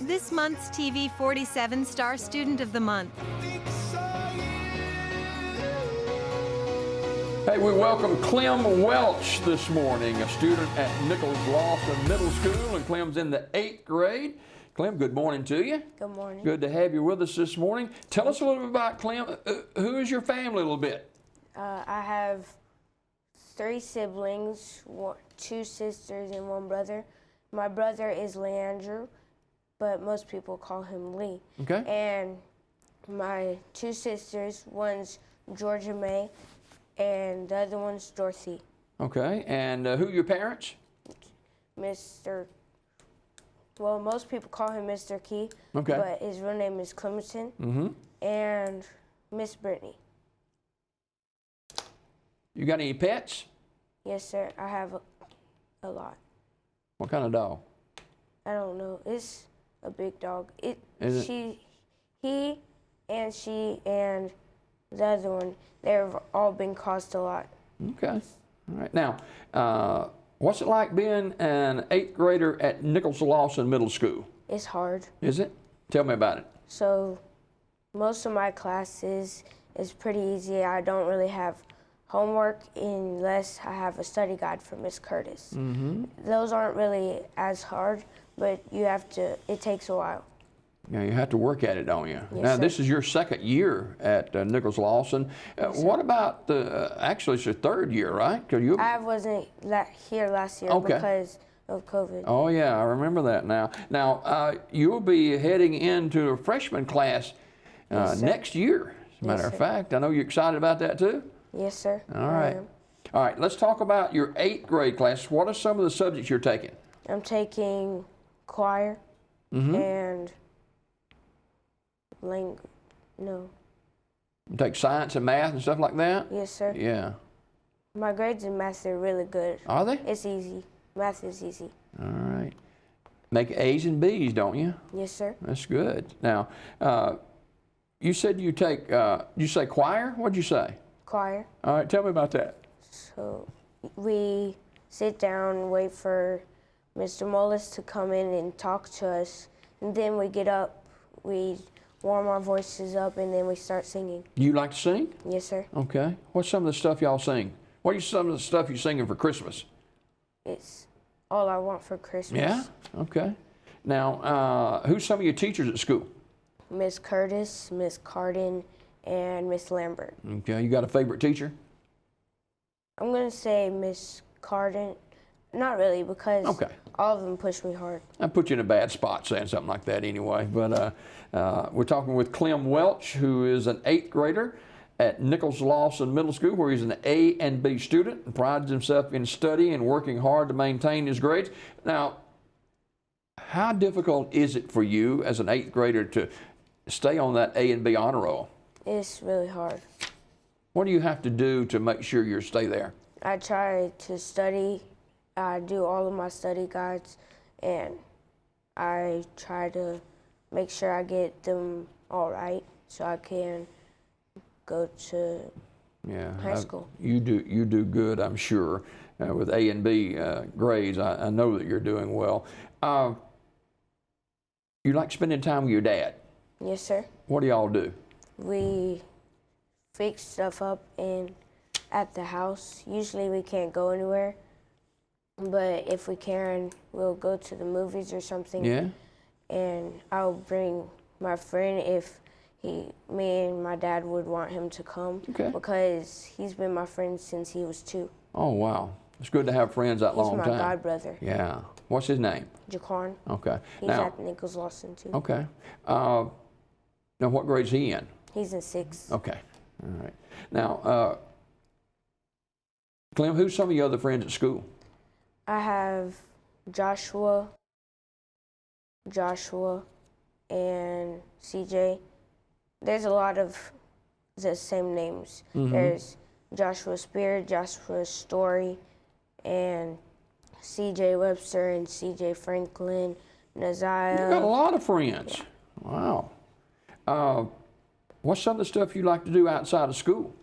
This month's TV 47 Star Student of the Month. Hey, we welcome Clem Welch this morning, a student at Nichols Lawson Middle School, and Clem's in the 8th grade. Clem, good morning to you. Good morning. Good to have you with us this morning. Tell us a little bit about Clem. Who is your family a little bit? I have 3 siblings, 2 sisters and 1 brother. My brother is Leandrew, but most people call him Lee. Okay. And my 2 sisters, one's Georgia May, and the other one's Dorothy. Okay, and who are your parents? Well, most people call him Mr. Key, Okay. but his real name is Climition, and Miss Brittany. You got any pets? Yes, sir, I have a lot. What kind of dog? I don't know. It's a big dog. He and she and the other one, they've all been caused a lot. Okay. All right. Now, what's it like being an 8th grader at Nichols Lawson Middle School? It's hard. Is it? Tell me about it. So most of my classes is pretty easy. I don't really have homework unless I have a study guide from Miss Curtis. Those aren't really as hard, but it takes a while. Yeah, you have to work at it, don't you? Yes, now, sir. this is your 2nd year at Nichols Lawson. What about actually it's your 3rd year, right? I wasn't here last year because of COVID. Oh, yeah, I remember that now. Now, you'll be heading into a freshman class next year, as a matter of fact. I know you're excited about that, too? Yes, sir. All right. All right, let's talk about your 8th grade class. What are some of the subjects you're taking? I'm taking choir and language. No. You take science and math and stuff like that? Yes, sir. Yeah. My grades in math are really good. Are they? It's easy. Math is easy. All right. Make A's and B's, don't you? Yes, sir. That's good. Now, you said you take, you say choir? What'd you say? Choir. All right, tell me about that. So we sit down and wait for Mr. Mullis to come in and talk to us. And then we get up, we warm our voices up, and then we start singing. You like to sing? Yes, sir. Okay. What's some of the stuff y'all sing? What are some of the stuff you're singing for Christmas? It's All I Want for Christmas. Yeah? Okay. Now, who's some of your teachers at school? Miss Curtis, Miss Carden, and Miss Lambert. Okay. You got a favorite teacher? I'm going to say Miss Carden. Not really, because all of them push me hard. I put you in a bad spot saying something like that anyway. But we're talking with Clem Welch, who is an 8th grader at Nichols Lawson Middle School, where he's an A and B student and prides himself in study and working hard to maintain his grades. Now, how difficult is it for you as an 8th grader to stay on that A and B honor roll? It's really hard. What do you have to do to make sure you stay there? I try to study. I do all of my study guides, and I try to make sure I get them all right so I can go to high school. You do good, I'm sure, with A and B grades. I know that you're doing well. You like spending time with your dad? Yes, sir. What do y'all do? We fix stuff up at the house. Usually we can't go anywhere, but if we can, we'll go to the movies or something. Yeah. And I'll bring my friend if me and my dad would want him to come, because he's been my friend since he was 2. Oh, wow. It's good to have friends that long time. He's my god brother. Yeah. What's his name? Jaquan. Okay. He's at Nichols Lawson too. Okay. Now, what grade's he in? He's in 6th. Okay. All right. Now, Clem, who's some of your other friends at school? I have Joshua, and CJ. There's a lot of the same names. There's Joshua Spear, Joshua Story, and CJ Webster, and CJ Franklin, Naziah. You got a lot of friends. Yeah. Wow. What's some of the stuff you like to do outside of school?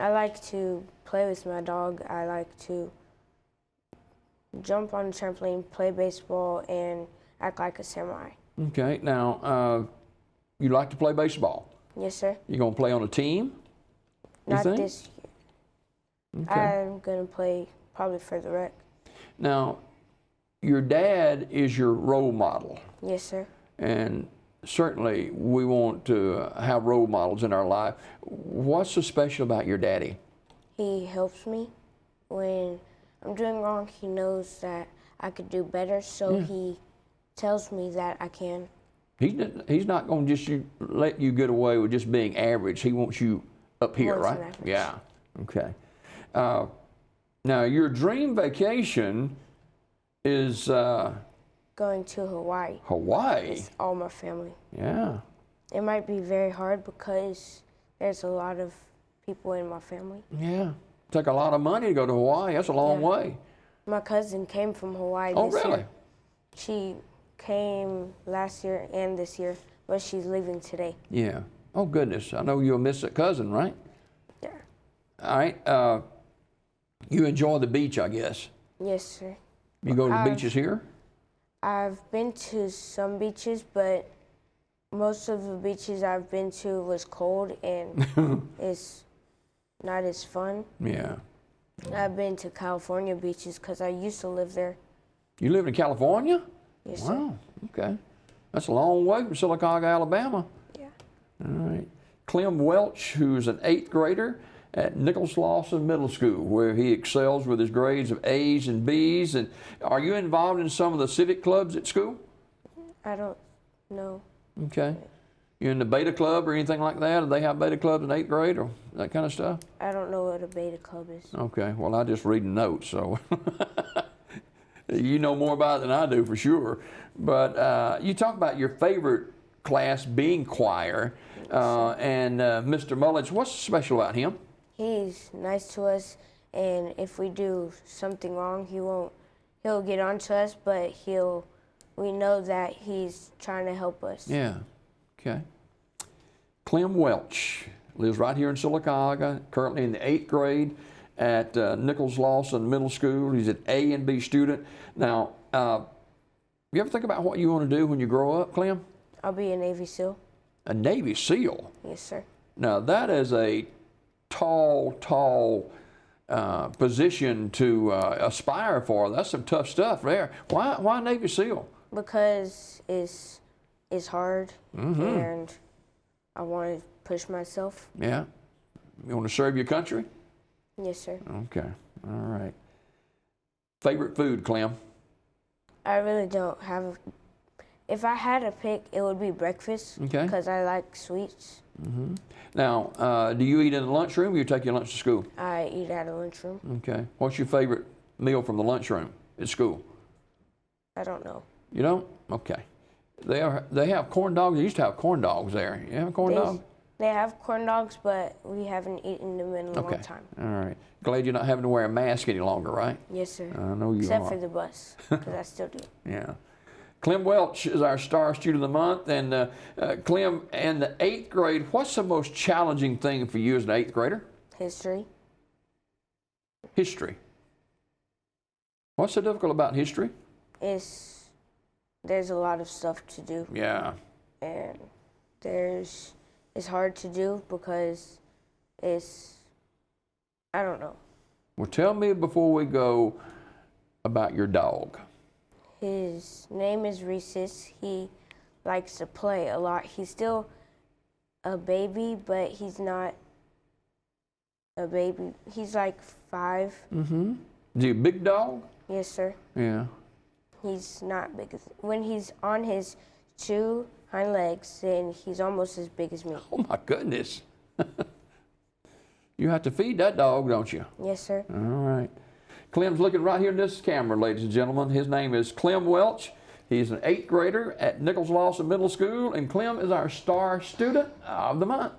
I like to play with my dog. I like to jump on the trampoline, play baseball, and act like a samurai. Okay. Now, you like to play baseball. Yes, sir. You gonna play on a team? You Not think? this year. Okay. I'm gonna play probably for the rec. Now, your dad is your role model, Yes, sir. and certainly we want to have role models in our life. What's so special about your daddy? He helps me when I'm doing wrong. He knows that I could do better, so he tells me that I can. He's not going to just let you get away with just being average. He wants you up here, Wants right? an average. Yeah. Okay. Now, your dream vacation is Going to Hawaii Hawaii. with all my family. Yeah. It might be very hard because there's a lot of people in my family. Yeah. Take a lot of money to go to Hawaii. That's a long Yeah. way. My cousin came from Hawaii Oh, this really? year. She came last year and this year, but she's leaving today. Yeah. Oh, goodness. I know you'll miss a cousin, right? Yeah. All right. You enjoy the beach, I guess. Yes, sir. You go to the beaches here? I've been to some beaches, but most of the beaches I've been to was cold and it's not as fun. Yeah. I've been to California beaches because I used to live there. You live in California? Yes, sir. Wow. Okay. That's a long way from Sylacauga, Alabama. Yeah. All right. Clem Welch, who's an 8th grader at Nichols Lawson Middle School, where he excels with his grades of A's and B's. And are you involved in some of the civic clubs at school? I don't know. Okay. You in the beta club or anything like that? Do they have beta clubs in 8th grade or that kind of stuff? I don't know what a beta club is. Okay. Well, I just read the notes, so you know more about it than I do for sure. But you talk about your favorite class being choir, and Mr. Mullins. What's special about him? He's nice to us, and if we do something wrong, he'll get on to us, but we know that he's trying to help us. Yeah. Okay. Clem Welch lives right here in Sylacauga, currently in the 8th grade at Nichols Lawson Middle School. He's an A and B student. Now, you ever think about what you want to do when you grow up, Clem? I'll be a Navy SEAL. A Navy SEAL. Yes, sir. Now, that is a tall position to aspire for. That's some tough stuff there. Why Navy SEAL? Because it's hard, and I want to push myself. Yeah. You want to serve your country? Yes, sir. Okay. All right. Favorite food, Clem? I really don't have. If I had to pick, it would be breakfast. Okay. Because I like sweets. Now, do you eat in the lunchroom or you take your lunch to school? I eat at a lunchroom. Okay. What's your favorite meal from the lunchroom at school? I don't know. You don't? Okay. They have corn dogs. They used to have corn dogs there. You have a corn dog? They have corn dogs, but we haven't eaten them in a long time. All right. Glad you're not having to wear a mask any longer, right? Yes, sir. I know you Except are. for the bus, because I still do. Yeah. Clem Welch is our Star Student of the Month. And Clem, in the 8th grade, what's the most challenging thing for you as an 8th grader? History. History. What's so difficult about history? There's a lot of stuff to do, Yeah. and it's hard to do because I don't know. Well, tell me before we go about your dog. His name is Reese's. He likes to play a lot. He's still a baby, but he's not a baby. He's like 5. Mm-hmm. Is he a big dog? Yes, sir. Yeah. He's not big. When he's on his 2 hind legs, then he's almost as big as me. Oh, my goodness. You have to feed that dog, don't you? Yes, sir. All right. Clem's looking right here in this camera, ladies and gentlemen. His name is Clem Welch. He's an 8th grader at Nichols Lawson Middle School, and Clem is our Star Student of the Month.